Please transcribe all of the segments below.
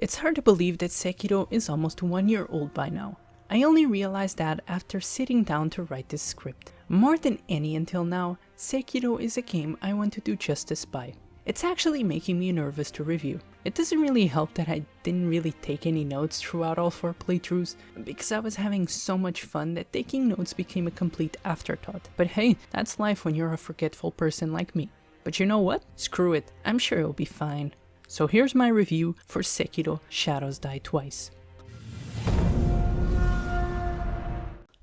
It's hard to believe that Sekiro is almost 1 year old by now. I only realized that after sitting down to write this script. More than any until now, Sekiro is a game I want to do justice by. It's actually making me nervous to review. It doesn't really help that I didn't really take any notes throughout all 4 playthroughs, because I was having so much fun that taking notes became a complete afterthought. But hey, that's life when you're a forgetful person like me. But you know what? Screw it, I'm sure it'll be fine. So here's my review for Sekiro: Shadows Die Twice.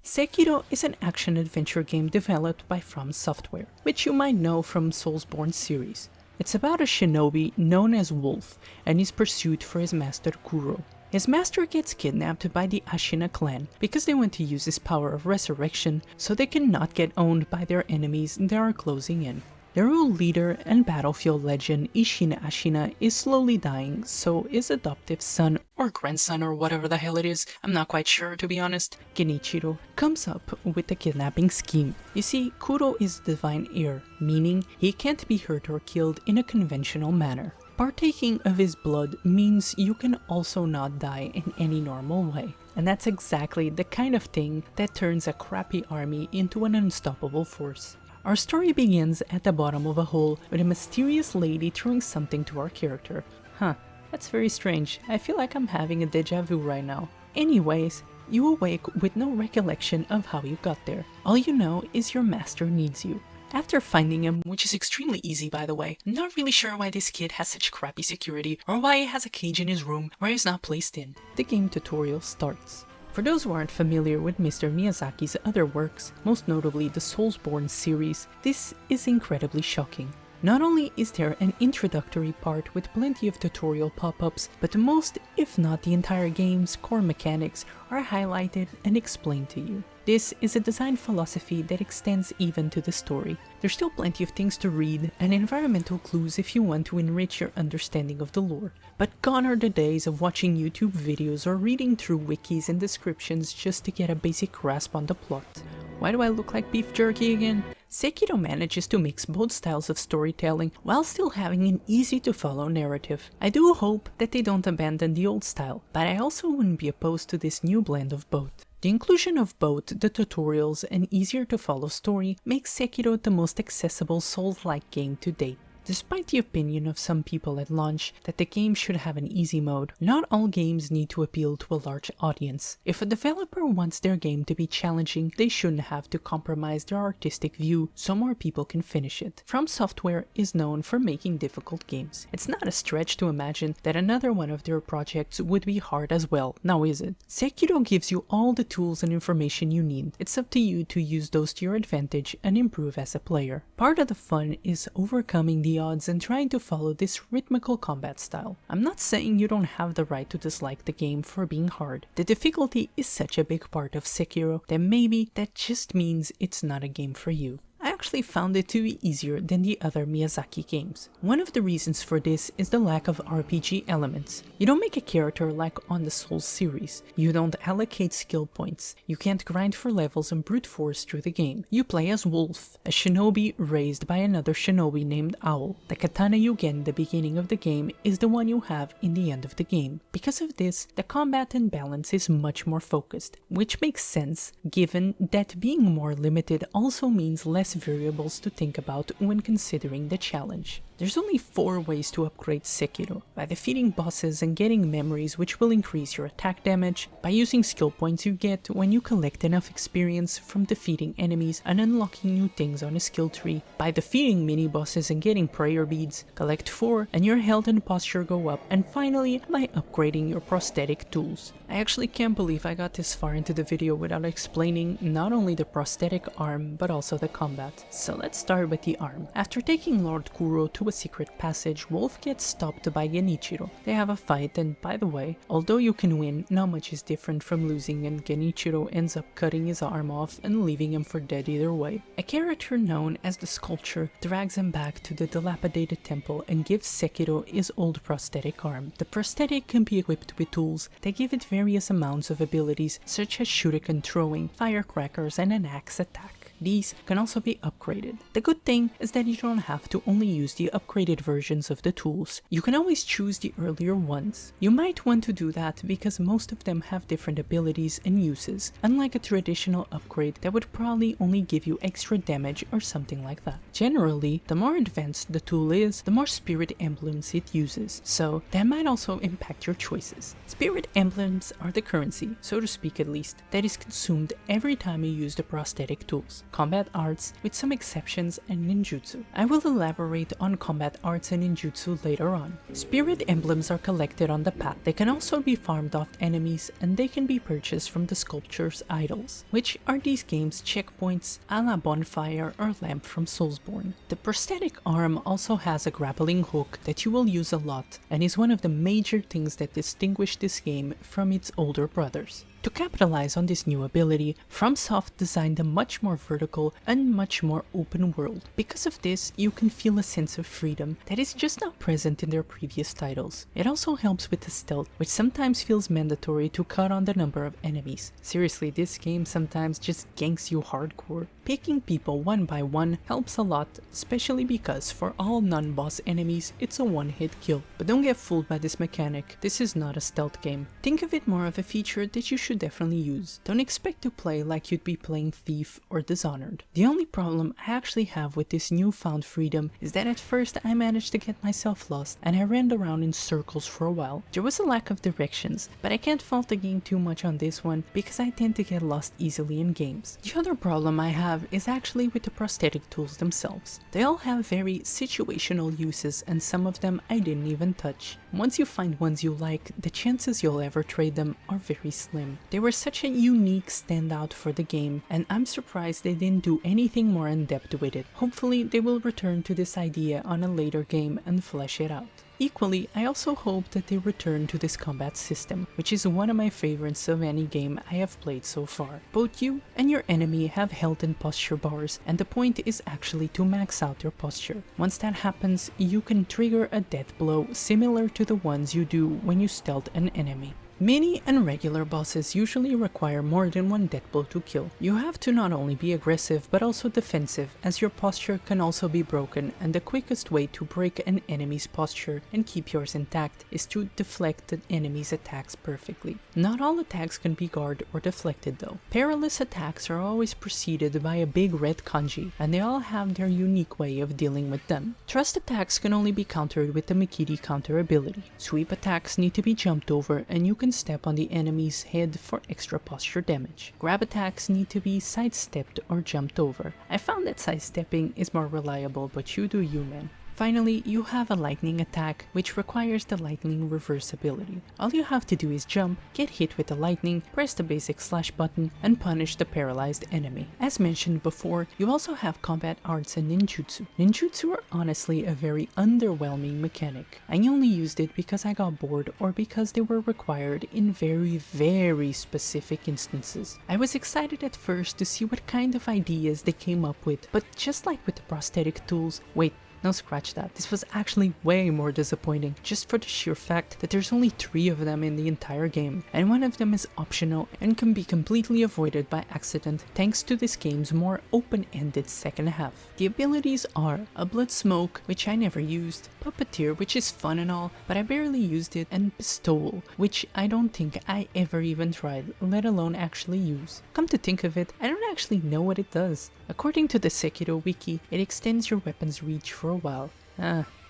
Sekiro is an action-adventure game developed by FromSoftware, which you might know from Soulsborne series. It's about a shinobi known as Wolf and his pursuit for his master Kuro. His master gets kidnapped by the Ashina clan because they want to use his power of resurrection so they cannot get owned by their enemies that are closing in. Their old leader and battlefield legend Ishina Ashina is slowly dying, so his adoptive son or grandson or whatever the hell it is, I'm not quite sure to be honest, Genichiro, comes up with the kidnapping scheme. You see, Kuro is the divine heir, meaning he can't be hurt or killed in a conventional manner. Partaking of his blood means you can also not die in any normal way. And that's exactly the kind of thing that turns a crappy army into an unstoppable force. Our story begins at the bottom of a hole with a mysterious lady throwing something to our character. Huh, that's very strange. I feel like I'm having a deja vu right now. Anyways, you awake with no recollection of how you got there. All you know is your master needs you. After finding him, which is extremely easy by the way, I'm not really sure why this kid has such crappy security or why he has a cage in his room where he's not placed in. The game tutorial starts. For those who aren't familiar with Mr. Miyazaki's other works, most notably the Soulsborne series, this is incredibly shocking. Not only is there an introductory part with plenty of tutorial pop-ups, but most, if not the entire game's core mechanics are highlighted and explained to you. This is a design philosophy that extends even to the story. There's still plenty of things to read and environmental clues if you want to enrich your understanding of the lore. But gone are the days of watching YouTube videos or reading through wikis and descriptions just to get a basic grasp on the plot. Why do I look like beef jerky again? Sekiro manages to mix both styles of storytelling while still having an easy to follow narrative. I do hope that they don't abandon the old style, but I also wouldn't be opposed to this new blend of both. The inclusion of both the tutorials and easier to follow story makes Sekiro the most accessible Souls-like game to date. Despite the opinion of some people at launch that the game should have an easy mode, not all games need to appeal to a large audience. If a developer wants their game to be challenging, they shouldn't have to compromise their artistic view so more people can finish it. FromSoftware is known for making difficult games. It's not a stretch to imagine that another one of their projects would be hard as well, now is it? Sekiro gives you all the tools and information you need. It's up to you to use those to your advantage and improve as a player. Part of the fun is overcoming the odds and trying to follow this rhythmical combat style. I'm not saying you don't have the right to dislike the game for being hard. The difficulty is such a big part of Sekiro that maybe that just means it's not a game for you. I actually found it to be easier than the other Miyazaki games. One of the reasons for this is the lack of RPG elements. You don't make a character like on the Souls series. You don't allocate skill points. You can't grind for levels and brute force through the game. You play as Wolf, a shinobi raised by another shinobi named Owl. The katana you get in the beginning of the game is the one you have in the end of the game. Because of this, the combat and balance is much more focused, which makes sense given that being more limited also means less variables to think about when considering the challenge. There's only 4 ways to upgrade Sekiro: by defeating bosses and getting memories which will increase your attack damage, by using skill points you get when you collect enough experience from defeating enemies and unlocking new things on a skill tree, by defeating mini-bosses and getting prayer beads, collect 4 and your health and posture go up, and finally by upgrading your prosthetic tools. I actually can't believe I got this far into the video without explaining not only the prosthetic arm but also the combat. So let's start with the arm. After taking Lord Kuro to a secret passage, Wolf gets stopped by Genichiro. They have a fight, and by the way, although you can win, not much is different from losing, and Genichiro ends up cutting his arm off and leaving him for dead either way. A character known as the Sculpture drags him back to the dilapidated temple and gives Sekiro his old prosthetic arm. The prosthetic can be equipped with tools that give it various amounts of abilities such as shuriken throwing, firecrackers, and an axe attack. These can also be upgraded. The good thing is that you don't have to only use the upgraded versions of the tools. You can always choose the earlier ones. You might want to do that because most of them have different abilities and uses, unlike a traditional upgrade that would probably only give you extra damage or something like that. Generally, the more advanced the tool is, the more spirit emblems it uses, so that might also impact your choices. Spirit emblems are the currency, so to speak at least, that is consumed every time you use the prosthetic tools. Combat arts, with some exceptions, and ninjutsu. I will elaborate on combat arts and ninjutsu later on. Spirit emblems are collected on the path. They can also be farmed off enemies, and they can be purchased from the sculpture's idols, which are these games' checkpoints a la Bonfire or Lamp from Soulsborne. The prosthetic arm also has a grappling hook that you will use a lot, and is one of the major things that distinguish this game from its older brothers. To capitalize on this new ability, FromSoft designed a much more vertical and much more open world. Because of this, you can feel a sense of freedom that is just not present in their previous titles. It also helps with the stealth, which sometimes feels mandatory to cut on the number of enemies. Seriously, this game sometimes just ganks you hardcore. Picking people one by one helps a lot, especially because for all non-boss enemies, it's a one-hit kill. But don't get fooled by this mechanic, this is not a stealth game. Think of it more of a feature that you should definitely use. Don't expect to play like you'd be playing Thief or Dishonored. The only problem I actually have with this newfound freedom is that at first I managed to get myself lost and I ran around in circles for a while. There was a lack of directions, but I can't fault the game too much on this one because I tend to get lost easily in games. The other problem I have is actually with the prosthetic tools themselves. They all have very situational uses and some of them I didn't even touch. Once you find ones you like, the chances you'll ever trade them are very slim. They were such a unique standout for the game, and I'm surprised they didn't do anything more in depth with it. Hopefully they will return to this idea on a later game and flesh it out. Equally, I also hope that they return to this combat system, which is one of my favorites of any game I have played so far. Both you and your enemy have health and posture bars, and the point is actually to max out your posture. Once that happens, you can trigger a death blow similar to the ones you do when you stealth an enemy. Mini and regular bosses usually require more than one death blow to kill. You have to not only be aggressive but also defensive, as your posture can also be broken, and the quickest way to break an enemy's posture and keep yours intact is to deflect the enemy's attacks perfectly. Not all attacks can be guarded or deflected though. Perilous attacks are always preceded by a big red kanji, and they all have their unique way of dealing with them. Thrust attacks can only be countered with the Mikiri counter ability. Sweep attacks need to be jumped over, and you can step on the enemy's head for extra posture damage. Grab attacks need to be sidestepped or jumped over. I found that sidestepping is more reliable, but you do you, man. Finally, you have a lightning attack, which requires the lightning reverse ability. All you have to do is jump, get hit with the lightning, press the basic slash button, and punish the paralyzed enemy. As mentioned before, you also have combat arts and ninjutsu. Ninjutsu are honestly a very underwhelming mechanic. I only used it because I got bored or because they were required in very specific instances. I was excited at first to see what kind of ideas they came up with, but just like with the prosthetic tools, wait, no, scratch that. This was actually way more disappointing, just for the sheer fact that there's only 3 of them in the entire game, and one of them is optional and can be completely avoided by accident thanks to this game's more open-ended second half. The abilities are a Blood Smoke, which I never used, Puppeteer, which is fun and all, but I barely used it, and Bestowal, which I don't think I ever even tried, let alone actually use. Come to think of it, I don't actually know what it does. According to the Sekiro wiki, it extends your weapon's reach for a while.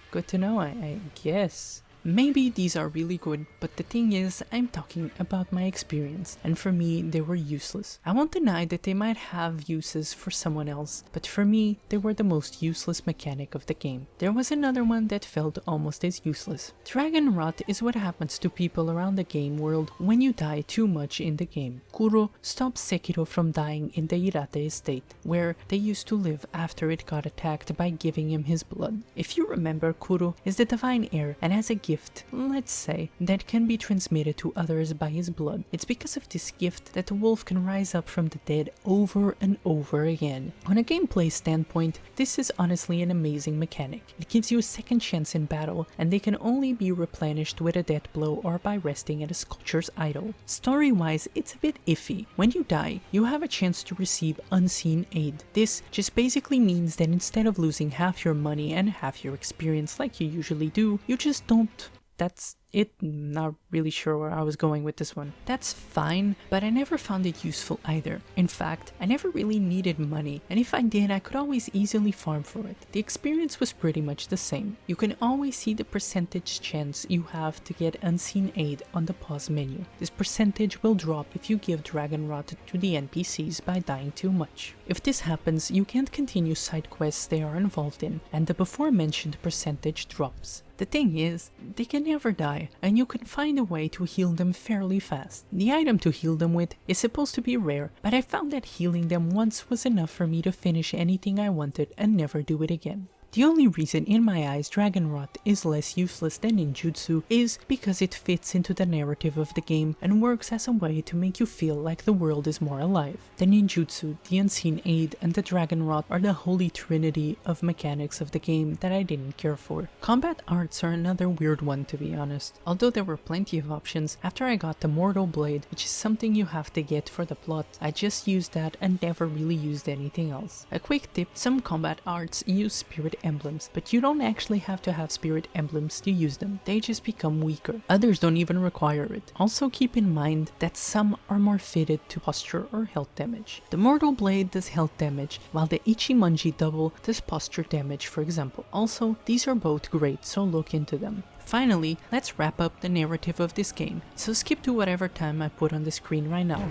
Good to know, I guess. Maybe these are really good, but the thing is, I'm talking about my experience, and for me, they were useless. I won't deny that they might have uses for someone else, but for me, they were the most useless mechanic of the game. There was another one that felt almost as useless. Dragon Rot is what happens to people around the game world when you die too much in the game. Kuro stops Sekiro from dying in the Hirate estate, where they used to live after it got attacked by giving him his blood. If you remember, Kuro is the divine heir and has a gift gift, let's say, that can be transmitted to others by his blood. It's because of this gift that the wolf can rise up from the dead over and over again. On a gameplay standpoint, this is honestly an amazing mechanic. It gives you a second chance in battle, and they can only be replenished with a death blow or by resting at a sculpture's idol. Story-wise, it's a bit iffy. When you die, you have a chance to receive unseen aid. This just basically means that instead of losing half your money and half your experience like you usually do, you just don't. That's it. Not really sure where I was going with this one. That's fine, but I never found it useful either. In fact, I never really needed money, and if I did, I could always easily farm for it. The experience was pretty much the same. You can always see the percentage chance you have to get unseen aid on the pause menu. This percentage will drop if you give Dragon Rot to the NPCs by dying too much. If this happens, you can't continue side quests they are involved in, and the before mentioned percentage drops. The thing is, they can never die, and you can find a way to heal them fairly fast. The item to heal them with is supposed to be rare, but I found that healing them once was enough for me to finish anything I wanted and never do it again. The only reason in my eyes Dragon Rot is less useless than ninjutsu is because it fits into the narrative of the game and works as a way to make you feel like the world is more alive. The ninjutsu, the unseen aid, and the Dragon Rot are the holy trinity of mechanics of the game that I didn't care for. Combat arts are another weird one, to be honest. Although there were plenty of options, after I got the Mortal Blade, which is something you have to get for the plot, I just used that and never really used anything else. A quick tip, some combat arts use spirit emblems, but you don't actually have to have spirit emblems to use them. They just become weaker. Others don't even require it. Also keep in mind that some are more fitted to posture or health damage. The Mortal Blade does health damage, while the Ichimonji double does posture damage, for example. Also, these are both great, so look into them. Finally, let's wrap up the narrative of this game, so skip to whatever time I put on the screen right now.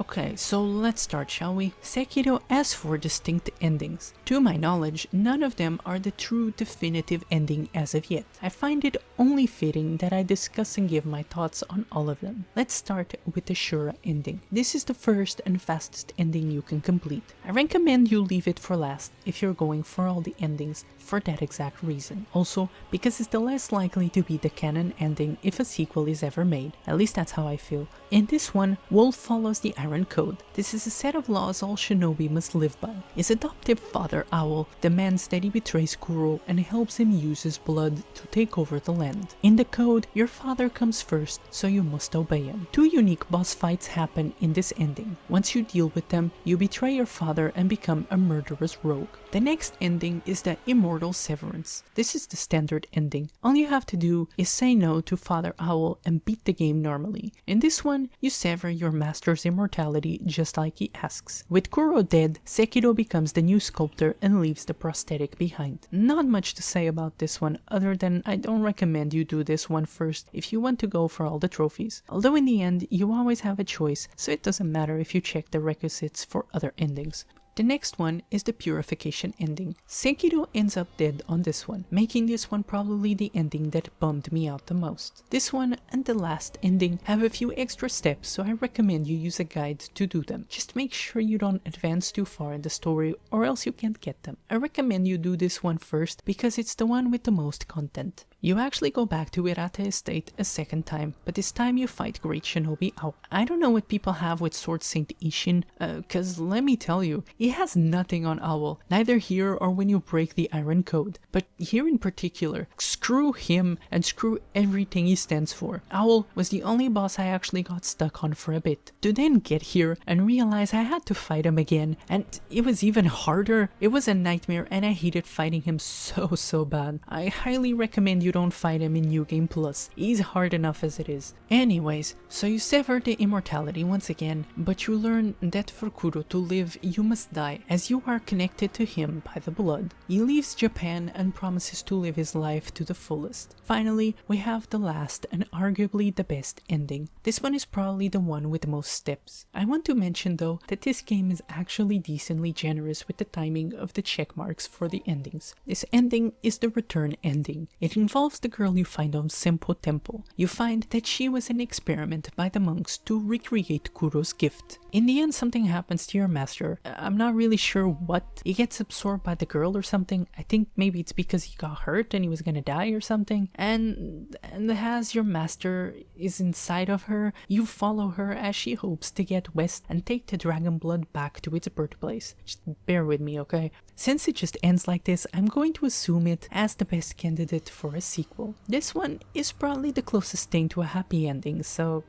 Okay, so let's start, shall we? Sekiro has 4 distinct endings. To my knowledge, none of them are the true definitive ending as of yet. I find it only fitting that I discuss and give my thoughts on all of them. Let's start with the Shura ending. This is the first and fastest ending you can complete. I recommend you leave it for last if you're going for all the endings for that exact reason. Also, because it's the less likely to be the canon ending if a sequel is ever made. At least that's how I feel. In this one, Wolf follows the Iron Code. This is a set of laws all shinobi must live by. His adoptive father, Owl, demands that he betrays Kuro and helps him use his blood to take over the land. In the code, your father comes first, so you must obey him. 2 unique boss fights happen in this ending. Once you deal with them, you betray your father and become a murderous rogue. The next ending is the Immortal Severance. This is the standard ending. All you have to do is say no to Father Owl and beat the game normally. In this one, you sever your master's immortality just like he asks. With Kuro dead, Sekiro becomes the new sculptor and leaves the prosthetic behind. Not much to say about this one other than I don't recommend you do this one first if you want to go for all the trophies. Although in the end, you always have a choice, so it doesn't matter if you check the requisites for other endings. The next one is the Purification ending. Sekiro ends up dead on this one, making this one probably the ending that bummed me out the most. This one and the last ending have a few extra steps, so I recommend you use a guide to do them. Just make sure you don't advance too far in the story or else you can't get them. I recommend you do this one first because it's the one with the most content. You actually go back to Irata Estate a second time, but this time you fight Great Shinobi Owl. I don't know what people have with Sword Saint Ishin, cause let me tell you, he has nothing on Owl, neither here or when you break the Iron Code. But here in particular, screw him and screw everything he stands for. Owl was the only boss I actually got stuck on for a bit. To then get here and realize I had to fight him again, and it was even harder. It was a nightmare and I hated fighting him so bad. I highly recommend you don't fight him in New Game Plus. He's hard enough as it is. Anyways, so you sever the immortality once again, but you learn that for Kuro to live, you must die, as you are connected to him by the blood. He leaves Japan and promises to live his life to the fullest. Finally, we have the last and arguably the best ending. This one is probably the one with the most steps. I want to mention though that this game is actually decently generous with the timing of the check marks for the endings. This ending is the return ending. It involves the girl you find on Senpo Temple. You find that she was an experiment by the monks to recreate Kuro's gift. In the end, something happens to your master. I'm not really sure what. He gets absorbed by the girl or something. I think maybe it's because he got hurt and he was gonna die or something. And as your master is inside of her, you follow her as she hopes to get west and take the dragon blood back to its birthplace. Just bear with me, okay? Since it just ends like this, I'm going to assume it as the best candidate for a sequel. This one is probably the closest thing to a happy ending, so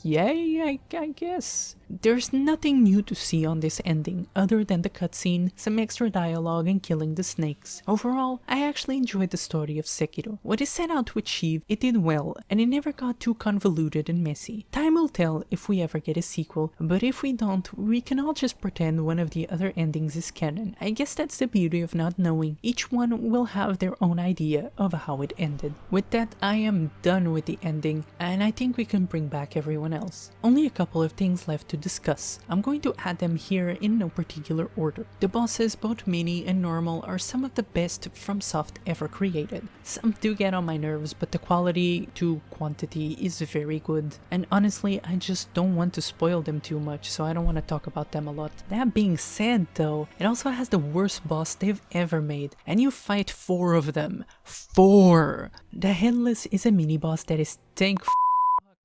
yay, I guess. There's nothing new to see on this ending other than the cutscene, some extra dialogue, and killing the snakes. Overall, I actually enjoyed the story of Sekiro. What it set out to achieve, it did well, and it never got too convoluted and messy. Time will tell if we ever get a sequel, but if we don't, we can all just pretend one of the other endings is canon. I guess that's the beauty of not knowing. Each one will have their own idea of how it ended. With that, I am done with the ending, and I think we can bring back everyone else. Only a couple of things left to discuss. I'm going to add them here in no particular order. The bosses, both mini and normal, are some of the best FromSoft ever created. Some do get on my nerves, but the quality to quantity is very good. And honestly, I just don't want to spoil them too much, so I don't want to talk about them a lot. That being said though, it also has the worst boss they've ever made, and you fight 4 of them. 4! The Headless is a mini boss that is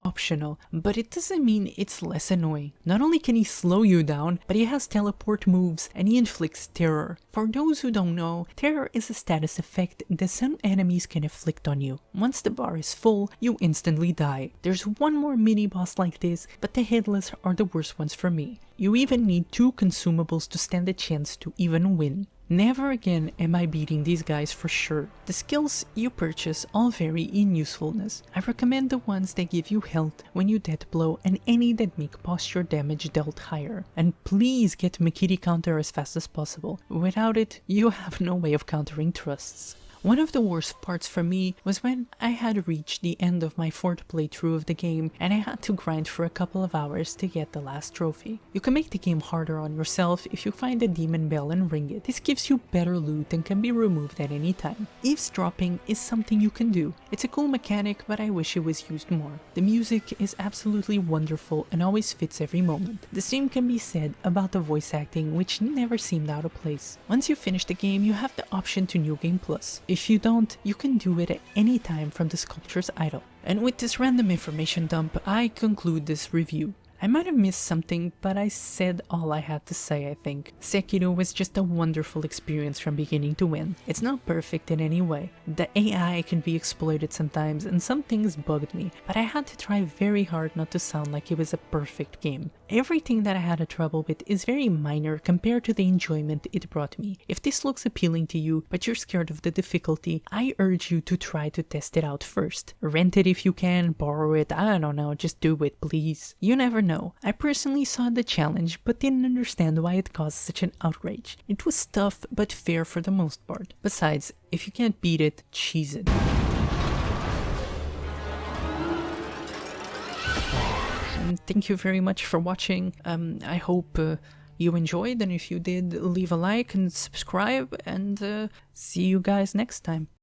optional, but it doesn't mean it's less annoying. Not only can he slow you down, but he has teleport moves and he inflicts terror. For those who don't know, terror is a status effect that some enemies can inflict on you. Once the bar is full, you instantly die. There's one more mini boss like this, but the Headless are the worst ones for me. You even need 2 consumables to stand a chance to even win. Never again am I beating these guys for sure. The skills you purchase all vary in usefulness. I recommend the ones that give you health when you death blow and any that make posture damage dealt higher. And please get Mikiri counter as fast as possible. Without it, you have no way of countering thrusts. One of the worst parts for me was when I had reached the end of my 4th playthrough of the game and I had to grind for a couple of hours to get the last trophy. You can make the game harder on yourself if you find a demon bell and ring it. This gives you better loot and can be removed at any time. Eavesdropping is something you can do. It's a cool mechanic, but I wish it was used more. The music is absolutely wonderful and always fits every moment. The same can be said about the voice acting, which never seemed out of place. Once you finish the game, you have the option to New Game Plus. If you don't, you can do it at any time from the Sculptor's Idol. And with this random information dump, I conclude this review. I might have missed something, but I said all I had to say, I think. Sekiro was just a wonderful experience from beginning to end. It's not perfect in any way. The AI can be exploited sometimes and some things bugged me, but I had to try very hard not to sound like it was a perfect game. Everything that I had a trouble with is very minor compared to the enjoyment it brought me. If this looks appealing to you, but you're scared of the difficulty, I urge you to try to test it out first. Rent it if you can, borrow it, I don't know, just do it please. You never know. I personally saw the challenge but didn't understand why it caused such an outrage. It was tough but fair for the most part. Besides, if you can't beat it, cheese it. And thank you very much for watching. I hope you enjoyed, and if you did, leave a like and subscribe, and see you guys next time.